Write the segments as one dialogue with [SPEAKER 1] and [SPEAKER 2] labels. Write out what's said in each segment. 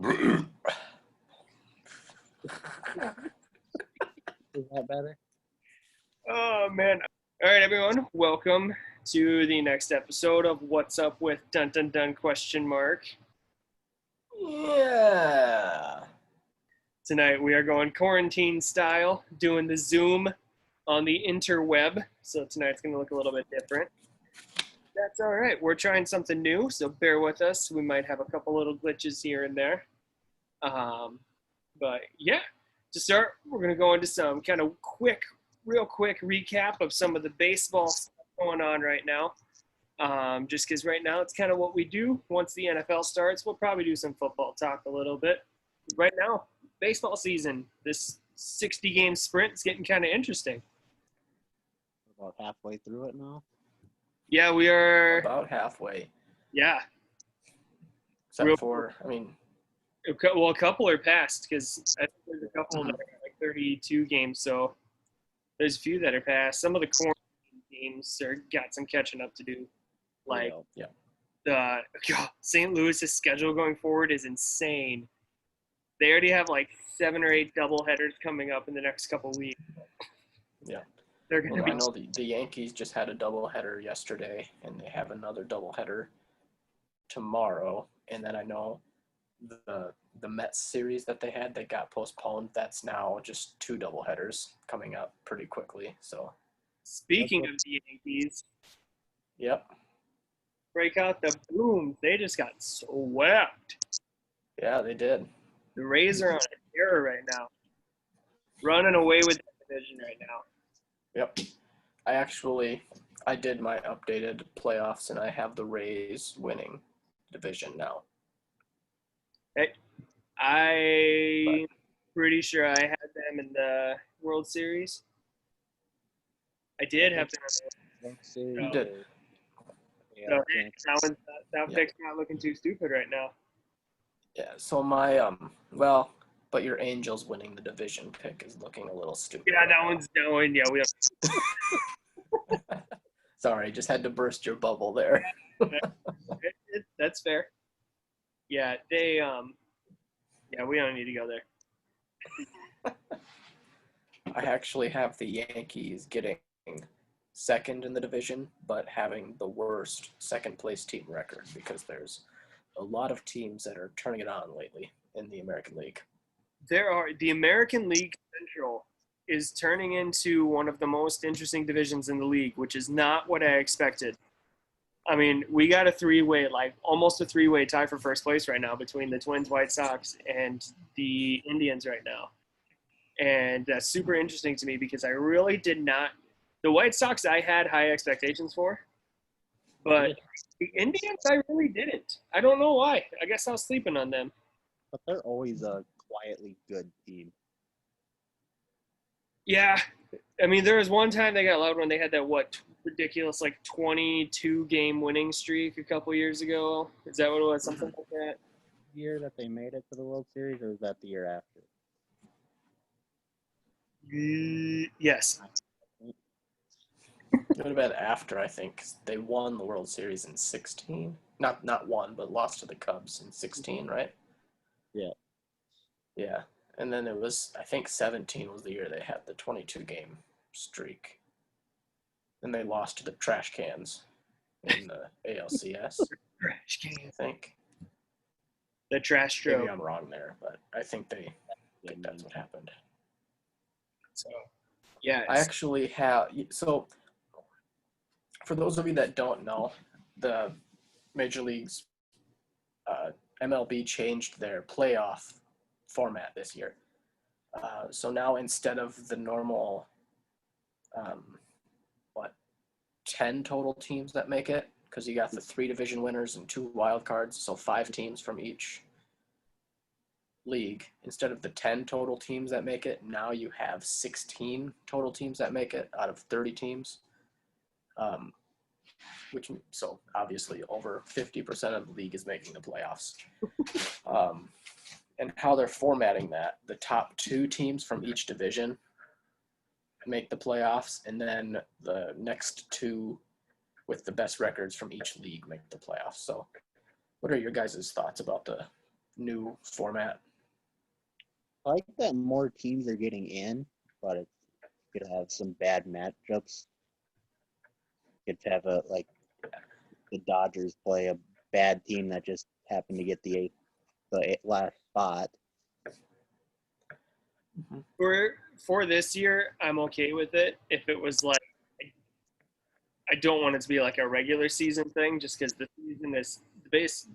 [SPEAKER 1] Is that better?
[SPEAKER 2] Oh man! All right, everyone, welcome to the next episode of What's Up with Dun Dun Dun question mark.
[SPEAKER 3] Yeah.
[SPEAKER 2] Tonight we are going quarantine style, doing the Zoom on the interweb. So tonight's going to look a little bit different. That's all right. We're trying something new, so bear with us. We might have a couple little glitches here and there. But yeah, to start, we're going to go into some kind of real quick recap of some of the baseball stuff going on right now. Just because right now it's kind of what we do. Once the NFL starts, we'll probably do some football talk a little bit. Right now, baseball season, this 60-game sprint is getting kind of interesting.
[SPEAKER 1] About halfway through it now.
[SPEAKER 2] Yeah, we are.
[SPEAKER 3] About halfway.
[SPEAKER 2] Yeah.
[SPEAKER 3] Except for,
[SPEAKER 2] a couple are passed because I think there's a couple that are like 32 games, so there's a few that are passed. Some of the quarantine games got some catching up to do. Like, St. Louis's schedule going forward is insane. They already have like 7 or 8 doubleheaders coming up in the next couple weeks.
[SPEAKER 3] Yeah.
[SPEAKER 2] They're going to be.
[SPEAKER 3] I know the Yankees just had a doubleheader yesterday, and they have another doubleheader tomorrow. And then I know the Mets series that they had, they got postponed. That's now just 2 doubleheaders coming up pretty quickly. So,
[SPEAKER 2] speaking of the Yankees,
[SPEAKER 3] yep,
[SPEAKER 2] break out the boom. They just got swept.
[SPEAKER 3] Yeah, they did.
[SPEAKER 2] The Rays are on a tear right now, running away with the division right now.
[SPEAKER 3] Yep. I did my updated playoffs, and I have the Rays winning division now.
[SPEAKER 2] Hey, I'm pretty sure I had them in the World Series. I did have them.
[SPEAKER 3] You did.
[SPEAKER 2] So that pick's not looking too stupid right now.
[SPEAKER 3] Yeah, so my but your Angels winning the division pick is looking a little stupid.
[SPEAKER 2] Yeah, that one's going. Yeah, we don't.
[SPEAKER 3] Sorry, just had to burst your bubble there.
[SPEAKER 2] That's fair. Yeah, they yeah, we don't need to go there.
[SPEAKER 3] I actually have the Yankees getting second in the division, but having the worst second place team record because there's a lot of teams that are turning it on lately in the American League.
[SPEAKER 2] The American League Central is turning into one of the most interesting divisions in the league, which is not what I expected. I mean, we got almost a three-way tie for first place right now between the Twins, White Sox, and the Indians right now. And that's super interesting to me because I really did not – the White Sox I had high expectations for, but the Indians I really didn't. I don't know why. I guess I was sleeping on them.
[SPEAKER 1] But they're always a quietly good team.
[SPEAKER 2] Yeah. I mean, there was one time they got loud when they had that, ridiculous 22-game winning streak a couple years ago. Is that what it was? Something like that?
[SPEAKER 1] The year that they made it to the World Series, or was that the year after?
[SPEAKER 2] Yes.
[SPEAKER 3] It would have been after, I think. They won the World Series in 16. Not won, but lost to the Cubs in 16, right?
[SPEAKER 1] Yeah.
[SPEAKER 3] Yeah. And then it was, I think 17 was the year they had the 22-game streak. Then they lost to the Trash Cans in the ALCS.
[SPEAKER 2] Trash Cans.
[SPEAKER 3] I think.
[SPEAKER 2] The Trash Stroke.
[SPEAKER 3] Maybe I'm wrong there, but I think that's what happened.
[SPEAKER 2] So, yeah.
[SPEAKER 3] I actually have – so for those of you that don't know, the Major League's MLB changed their playoff format this year. So now instead of the normal 10 total teams that make it, because you got the 3 division winners and 2 wild cards, so 5 teams from each league. Instead of the 10 total teams that make it, now you have 16 total teams that make it out of 30 teams. So obviously over 50% of the league is making the playoffs. And how they're formatting that, the top 2 teams from each division make the playoffs, and then the next 2 with the best records from each league make the playoffs. So what are your guys' thoughts about the new format.
[SPEAKER 1] I like that more teams are getting in, but it's going to have some bad matchups. Could have the Dodgers play a bad team that just happened to get the last spot.
[SPEAKER 2] For this year, I'm okay with it. If it was like, I don't want it to be like a regular season thing, just because the season is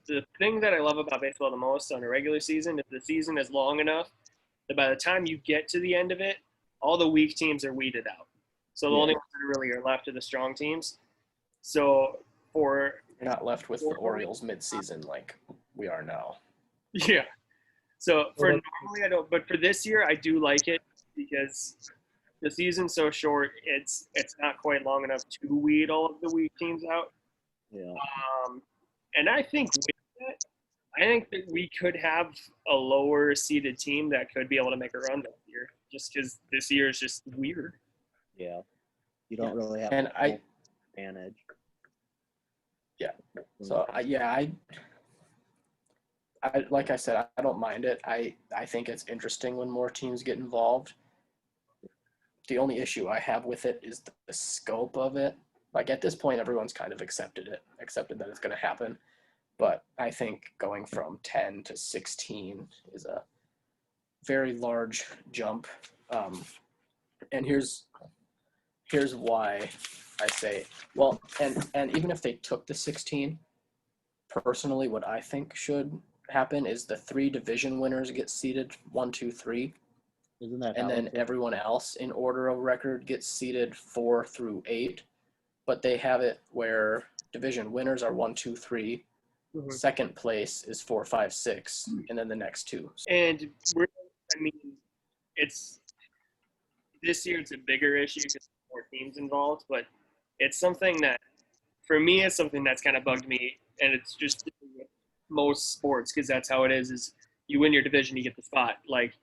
[SPEAKER 2] the thing that I love about baseball the most on a regular season is the season is long enough that by the time you get to the end of it, all the weak teams are weeded out. So the only ones that really are left are the strong teams. So
[SPEAKER 3] you're not left with the Orioles mid-season like we are now.
[SPEAKER 2] Yeah. So for normally I don't, but for this year I do like it because the season's so short. It's not quite long enough to weed all of the weak teams out.
[SPEAKER 1] Yeah.
[SPEAKER 2] And I think with that, I think that we could have a lower seeded team that could be able to make a run this year, just because this year is just weird.
[SPEAKER 1] Yeah. You don't really have
[SPEAKER 3] an
[SPEAKER 1] advantage.
[SPEAKER 3] Yeah. So I like I said, I don't mind it. I think it's interesting when more teams get involved. The only issue I have with it is the scope of it. Like at this point, everyone's kind of accepted that it's going to happen. But I think going from 10 to 16 is a very large jump. And here's why I say, well, and even if they took the 16, personally, what I think should happen is the 3 division winners get seeded 1, 2, 3.
[SPEAKER 1] Isn't that
[SPEAKER 3] and then everyone else in order of record gets seeded 4 through 8, but they have it where division winners are 1, 2, 3. Mm-hmm. Second place is 4, 5, 6, and then the next 2.
[SPEAKER 2] And it's this year it's a bigger issue because there's more teams involved, but it's something that, for me, it's something that's kind of bugged me, and it's just most sports because that's how it is. Is you win your division, you get the spot. Like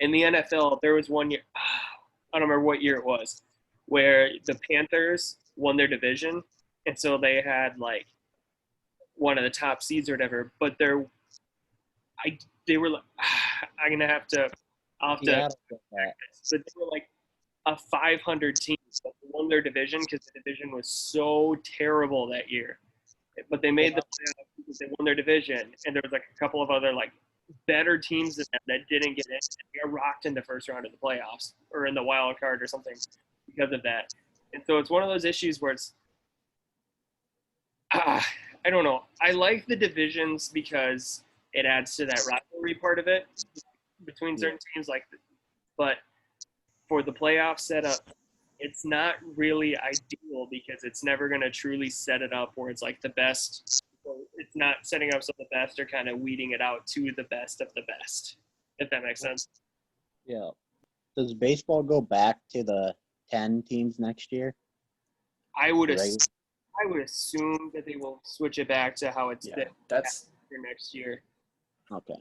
[SPEAKER 2] in the NFL, there was one year, I don't remember what year it was, where the Panthers won their division, and so they had like one of the top seeds or whatever. But they were like, I'm gonna have to, I'll have to. But they were like a 500 team that won their division because the division was so terrible that year. But they made the playoffs because they won their division, and there was like a couple of other like better teams than them that didn't get in. And they got rocked in the first round of the playoffs or in the wild card or something because of that. And so it's one of those issues where it's, I don't know. I like the divisions because it adds to that rivalry part of it between certain teams. But for the playoff setup, it's not really ideal because it's never going to truly set it up where it's like the best. It's not setting up so the best are kind of weeding it out to the best of the best, if that makes sense.
[SPEAKER 1] Yeah. Does baseball go back to the 10 teams next year?
[SPEAKER 2] I would assume that they will switch it back to how it's been for next year.
[SPEAKER 1] Okay.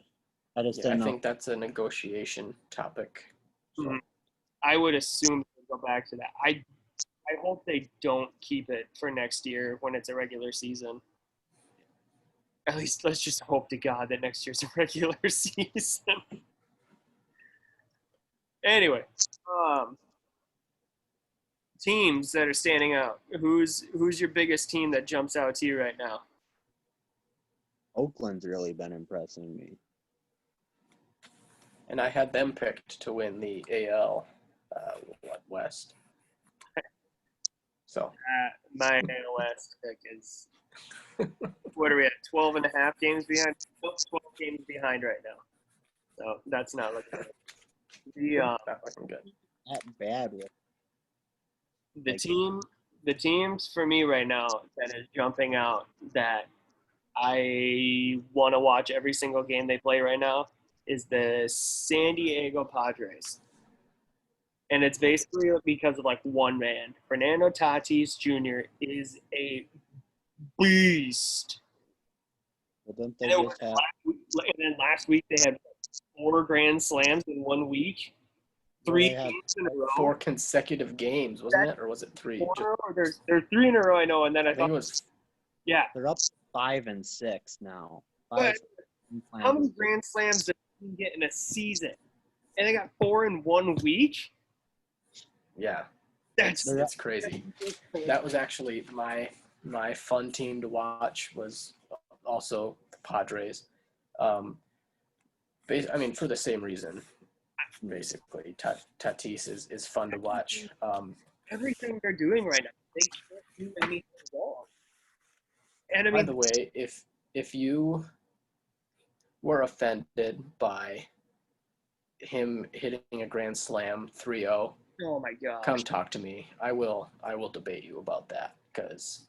[SPEAKER 1] I just didn't know.
[SPEAKER 3] I think that's a negotiation topic. So.
[SPEAKER 2] Mm-hmm. I would assume they'll go back to that. I hope they don't keep it for next year when it's a regular season. At least let's just hope to God that next year's a regular season. Anyway, teams that are standing out. Who's your biggest team that jumps out to you right now?
[SPEAKER 1] Oakland's really been impressing me.
[SPEAKER 3] And I had them picked to win the AL West. So
[SPEAKER 2] my AL West pick is, what are we at, 12 and a half games behind? 12 games behind right now. So that's not looking good.
[SPEAKER 3] Not looking good.
[SPEAKER 1] Not bad.
[SPEAKER 2] The teams for me right now that is jumping out that I want to watch every single game they play right now is the San Diego Padres. And it's basically because of like one man. Fernando Tatis Jr. is a beast.
[SPEAKER 1] Well,
[SPEAKER 2] and then last week they had 4 grand slams in 1 week. 3 games in a row.
[SPEAKER 3] 4 consecutive games, wasn't it? Or was it 3?
[SPEAKER 2] There's 3 in a row, I know. And then I
[SPEAKER 3] think
[SPEAKER 2] thought
[SPEAKER 3] it was.
[SPEAKER 2] Yeah.
[SPEAKER 1] They're up 5 and 6 now.
[SPEAKER 2] How many grand slams did you get in a season? And they got 4 in 1 week?
[SPEAKER 3] Yeah,
[SPEAKER 2] That's
[SPEAKER 3] it's crazy. That was actually my fun team to watch was also the Padres. I mean, for the same reason, basically. Tatis is fun to watch.
[SPEAKER 2] everything they're doing right now. They can't do anything wrong. And I
[SPEAKER 3] By
[SPEAKER 2] mean,
[SPEAKER 3] the way, if you were offended by him hitting a grand slam 3-0,
[SPEAKER 2] oh my gosh.
[SPEAKER 3] come talk to me. I will debate you about that because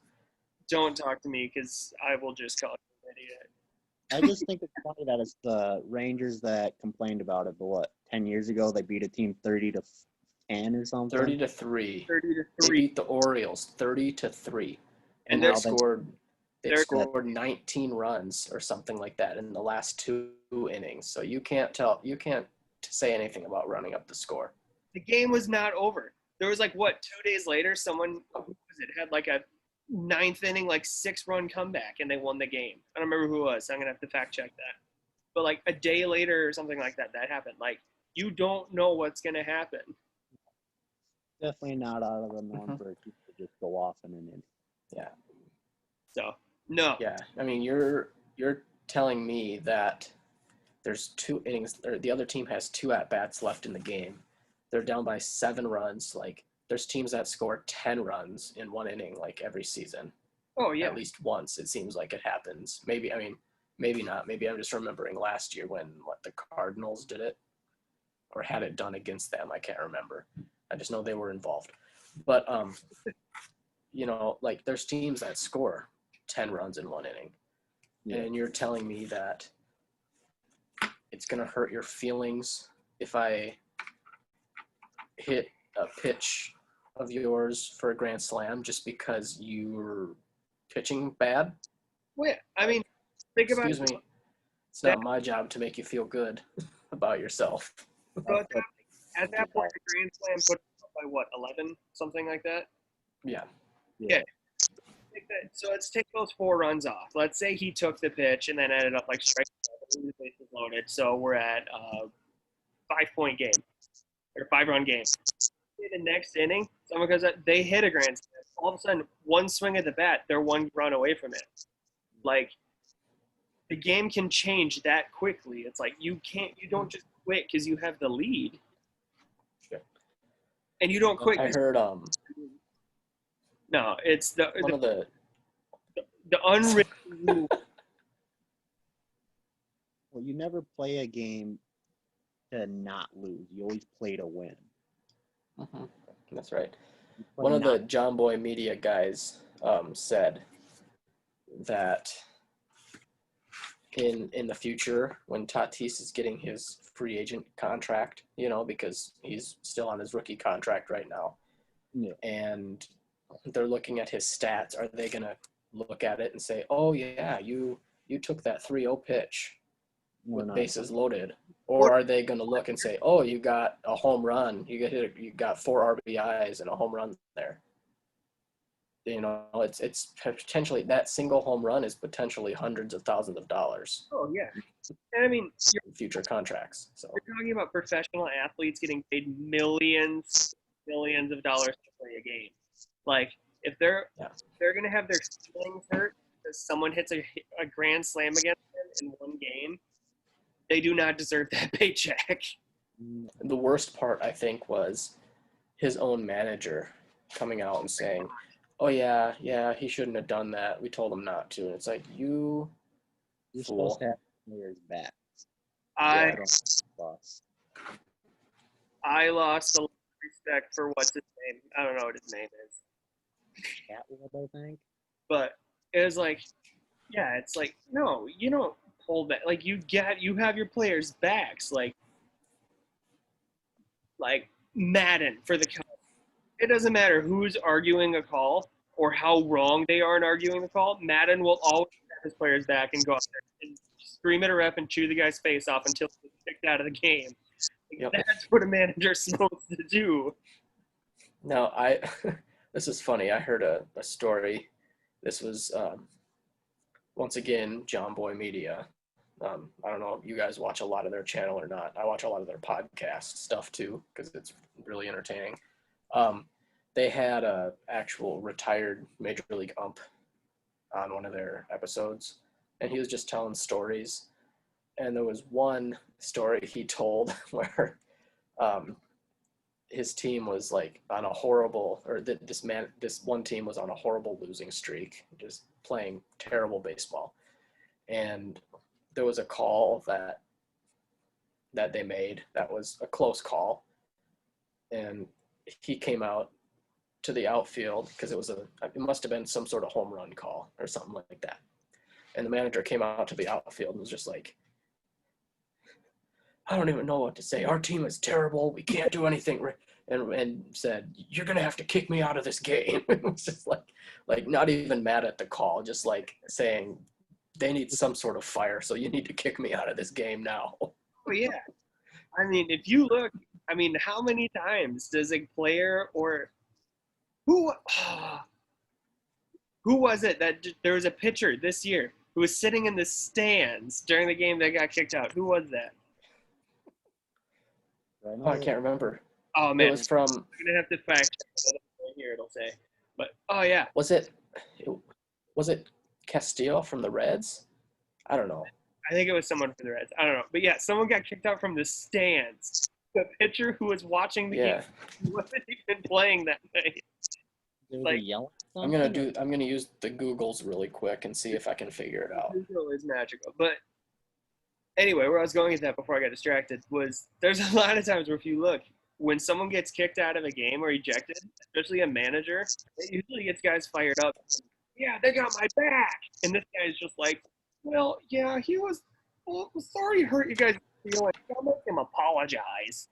[SPEAKER 2] Don't talk to me because I will just call you an idiot.
[SPEAKER 1] I just think it's funny that it's the Rangers that complained about it, but what, 10 years ago they beat a team 30-10 or something?
[SPEAKER 3] 30-3.
[SPEAKER 2] 30 to
[SPEAKER 3] They
[SPEAKER 2] 3.
[SPEAKER 3] beat the Orioles 30-3.
[SPEAKER 2] And
[SPEAKER 3] And
[SPEAKER 2] they're
[SPEAKER 3] they scored 19 runs or something like that in the last 2 innings. So you can't say anything about running up the score.
[SPEAKER 2] The game was not over. There was 2 days later, someone had a 9th inning 6-run comeback and they won the game. I don't remember who it was. So I'm gonna have to fact check that. But a day later or something like that happened. You don't know what's gonna happen.
[SPEAKER 1] Definitely not out of the norm for a team to just go off in an inning.
[SPEAKER 3] Yeah.
[SPEAKER 2] So no.
[SPEAKER 3] Yeah. I mean, you're telling me that there's 2 innings, or the other team has 2 at-bats left in the game. They're down by 7 runs. There's teams that score 10 runs in 1 inning, every season.
[SPEAKER 2] Oh yeah.
[SPEAKER 3] At least once, it seems like it happens. Maybe not. Maybe I'm just remembering last year when the Cardinals did it or had it done against them. I can't remember. I just know they were involved. But there's teams that score 10 runs in 1 inning. Yeah. And you're telling me that it's going to hurt your feelings if I hit a pitch of yours for a grand slam just because you're pitching bad?
[SPEAKER 2] Well, I mean, think about
[SPEAKER 3] Excuse me. It's not my job to make you feel good about yourself.
[SPEAKER 2] So at that point, the grand slam put up by 11, something like that?
[SPEAKER 3] Yeah.
[SPEAKER 2] So let's take those 4 runs off. Let's say he took the pitch and then ended up strike 7, the bases loaded. So we're at 5-point game or 5-run game. The next inning, someone goes out, they hit a grand slam. All of a sudden, one swing of the bat, they're 1 run away from it. The game can change that quickly. It's you don't just quit because you have the lead.
[SPEAKER 3] Sure.
[SPEAKER 2] And you don't quit.
[SPEAKER 3] I heard
[SPEAKER 2] no, it's the unwritten rule.
[SPEAKER 1] Well, you never play a game to not lose. You always play to win.
[SPEAKER 3] Mm-hmm. That's right. One of the John Boy Media guys said that in the future, when Tatis is getting his free agent contract, because he's still on his rookie contract right now, and they're looking at his stats, are they going to look at it and say, oh, yeah, you took that 3-0 pitch with bases loaded? Or are they going to look and say, oh, you got a home run, you got 4 RBIs and a home run there? It's potentially, that single home run is potentially hundreds of thousands of dollars.
[SPEAKER 2] Oh, yeah. And I mean,
[SPEAKER 3] future contracts. So
[SPEAKER 2] you're talking about professional athletes getting paid millions of dollars to play a game. If they're going to have their feelings hurt because someone hits a grand slam against them in 1 game, they do not deserve that paycheck.
[SPEAKER 3] The worst part, I think, was his own manager coming out and saying, oh, yeah, he shouldn't have done that. We told him not to. And it's
[SPEAKER 1] you're
[SPEAKER 3] fool.
[SPEAKER 1] Supposed to have players back.
[SPEAKER 2] I lost a lot of respect for what's his name. I don't know what his name is.
[SPEAKER 1] Catwood, I think. But
[SPEAKER 2] it was it's no, you don't pull back. You have your players' backs. Madden for the Cubs. It doesn't matter who's arguing a call or how wrong they are in arguing the call. Madden will always have his players back and go out there and scream at a ref and chew the guy's face off until he's kicked out of the game. That's what a manager's supposed to do.
[SPEAKER 3] No, this is funny. I heard a story. This was, once again, John Boy Media. I don't know if you guys watch a lot of their channel or not. I watch a lot of their podcast stuff too because it's really entertaining. They had a actual retired major league ump on one of their episodes, and he was just telling stories. And there was one story he told where his team was like on a horrible, or this one team was on a horrible losing streak, just playing terrible baseball. And there was a call that they made that was a close call, and he came out to the outfield because it must have been some sort of home run call or something like that. And the manager came out to the outfield and was just like, I don't even know what to say. Our team is terrible. We can't do anything. And said, you're going to have to kick me out of this game. It was just like not even mad at the call, just like saying they need some sort of fire. So you need to kick me out of this game now.
[SPEAKER 2] Oh, yeah. I mean, if you look, I mean, how many times does a player or who was it that there was a pitcher this year who was sitting in the stands during the game that got kicked out? Who was that?
[SPEAKER 3] Oh, I can't remember.
[SPEAKER 2] Oh, man.
[SPEAKER 3] It was from.
[SPEAKER 2] I'm going to have to fact check it right here, it'll say. But, oh, yeah.
[SPEAKER 3] Was it Castillo from the Reds? I don't know.
[SPEAKER 2] I think it was someone from the Reds. I don't know. But, yeah, someone got kicked out from the stands. The pitcher who was watching the game wasn't even playing that night.
[SPEAKER 1] Like, yelling
[SPEAKER 3] I'm gonna use the Googles really quick and see if I can figure it out.
[SPEAKER 2] Google is magical. But anyway, where I was going with that before I got distracted was there's a lot of times where if you look, when someone gets kicked out of a game or ejected, especially a manager, it usually gets guys fired up. Yeah, they got my back. And this guy's just like, well, yeah, he was sorry to hurt you guys' feelings. I'll make him apologize.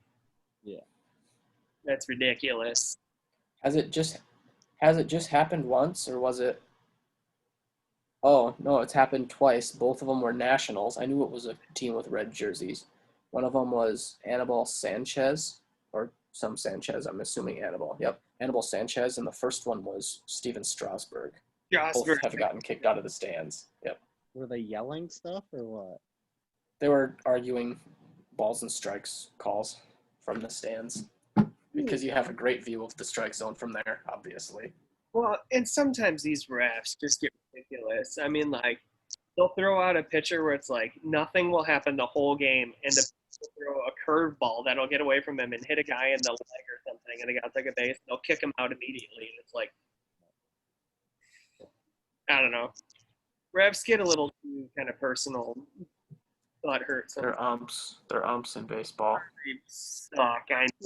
[SPEAKER 1] Yeah.
[SPEAKER 2] That's ridiculous.
[SPEAKER 3] Has it just happened once, or was it? Oh, no, it's happened twice. Both of them were Nationals. I knew it was a team with red jerseys. One of them was Anibal Sanchez, or some Sanchez, I'm assuming Anibal. Yep, Anibal Sanchez, and the first one was Steven Strasburg. Both have gotten kicked out of the stands. Yep.
[SPEAKER 1] Were they yelling stuff or what?
[SPEAKER 3] They were arguing balls and strikes calls from the stands because you have a great view of the strike zone from there, obviously.
[SPEAKER 2] Well, and sometimes these refs just get ridiculous. I mean, like, they'll throw out a pitcher where it's like nothing will happen the whole game, and the throw a curveball that'll get away from him and hit a guy in the leg or something, and the guy'll take a base, they'll kick him out immediately. And it's like, I don't know. Refs get a little too kind of personal. Thought hurts.
[SPEAKER 3] They're umps. They're umps in baseball.
[SPEAKER 2] Suck. I know.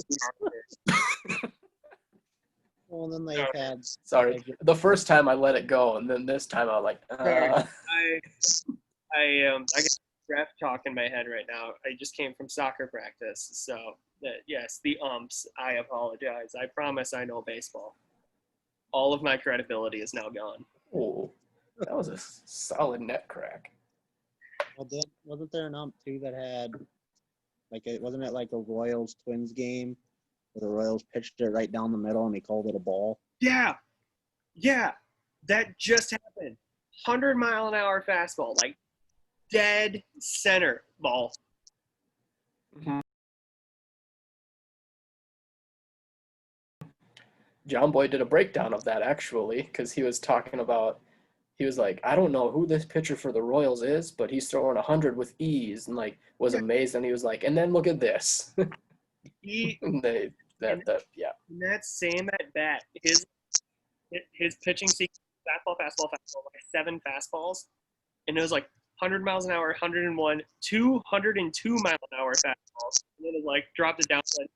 [SPEAKER 1] Well, then they've had.
[SPEAKER 3] Sorry, the first time I let it go, and then this time I was like.
[SPEAKER 2] I got ref talk in my head right now. I just came from soccer practice, so yes, the umps. I apologize. I promise I know baseball. All of my credibility is now gone.
[SPEAKER 3] Oh, that was a solid net crack.
[SPEAKER 1] Well, wasn't there an ump too that had, wasn't it like a Royals Twins game where the Royals pitched it right down the middle and he called it a ball?
[SPEAKER 2] Yeah, that just happened. 100-mile-an-hour fastball, like dead center ball.
[SPEAKER 3] Mm-hmm. John Boy did a breakdown of that actually, because he was talking about. He was like, I don't know who this pitcher for the Royals is, but he's throwing 100 with ease, and like was amazed. And he was like, and then look at this. And
[SPEAKER 2] that same at bat, his pitching sequence, fastball, like 7 fastballs, and it was like 100 miles an hour, 101, 202 mile an hour fastballs, and then it like dropped it down to like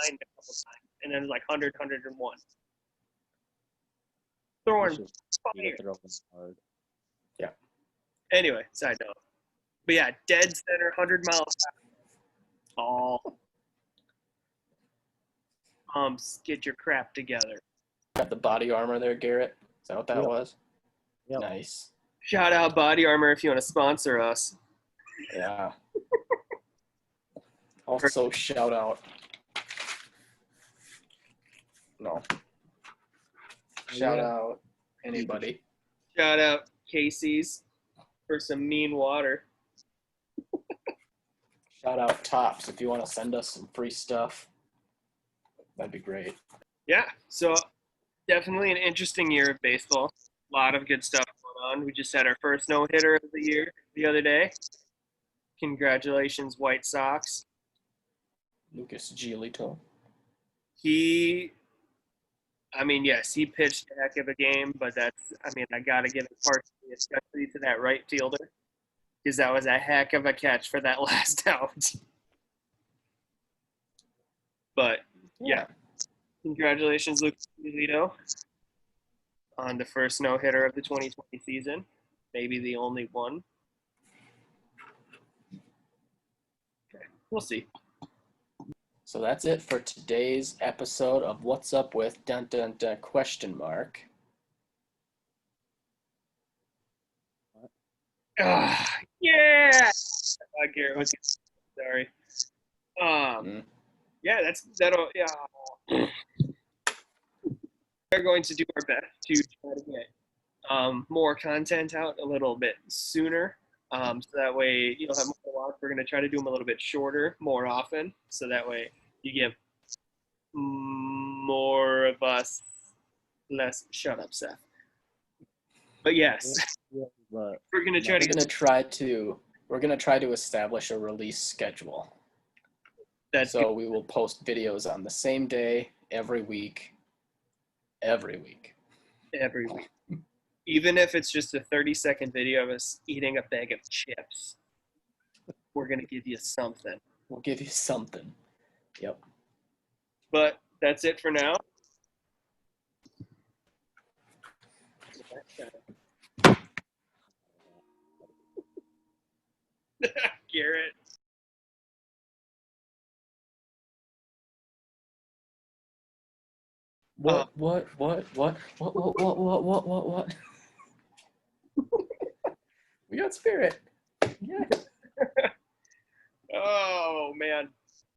[SPEAKER 2] 99 a couple times, and then it was like 100, 101. Throwing
[SPEAKER 1] hard.
[SPEAKER 2] Yeah. Anyway, side note. But yeah, dead center, 100 miles. All. Get your crap together.
[SPEAKER 3] Got the body armor there, Garrett. Is that what that was?
[SPEAKER 1] Yep.
[SPEAKER 3] Nice.
[SPEAKER 2] Shout out Body Armor if you want to sponsor us.
[SPEAKER 3] Yeah. Also, shout out. No. Shout out anybody.
[SPEAKER 2] Shout out Casey's for some mean water.
[SPEAKER 3] Shout out Tops if you want to send us some free stuff. That'd be great.
[SPEAKER 2] Yeah, so definitely an interesting year of baseball. A lot of good stuff going on. We just had our first no-hitter of the year the other day. Congratulations, White Sox.
[SPEAKER 3] Lucas Giolito.
[SPEAKER 2] Yes, he pitched a heck of a game, but I got to give it partially, especially to that right fielder, because that was a heck of a catch for that last out. But, yeah. Congratulations, Lucas Giolito, on the first no-hitter of the 2020 season. Maybe the only one. Okay, we'll see.
[SPEAKER 3] So that's it for today's episode of What's Up with dun dun dun question mark.
[SPEAKER 2] Yeah. Garrett was sorry. Yeah, that'll. We're going to do our best to try to get more content out a little bit sooner. So that way you'll have more to watch. We're going to try to do them a little bit shorter more often. So that way you get more of us, less. Shut up, Seth. But yes,
[SPEAKER 1] But
[SPEAKER 2] we're going to try
[SPEAKER 3] We're gonna try to establish a release schedule. So we will post videos on the same day every week. Every week.
[SPEAKER 2] Even if it's just a 30-second video of us eating a bag of chips, we're going to give you something.
[SPEAKER 3] We'll give you something. Yep.
[SPEAKER 2] But that's it for now. Garrett.
[SPEAKER 3] What? We got spirit. Yeah.
[SPEAKER 2] Oh, man.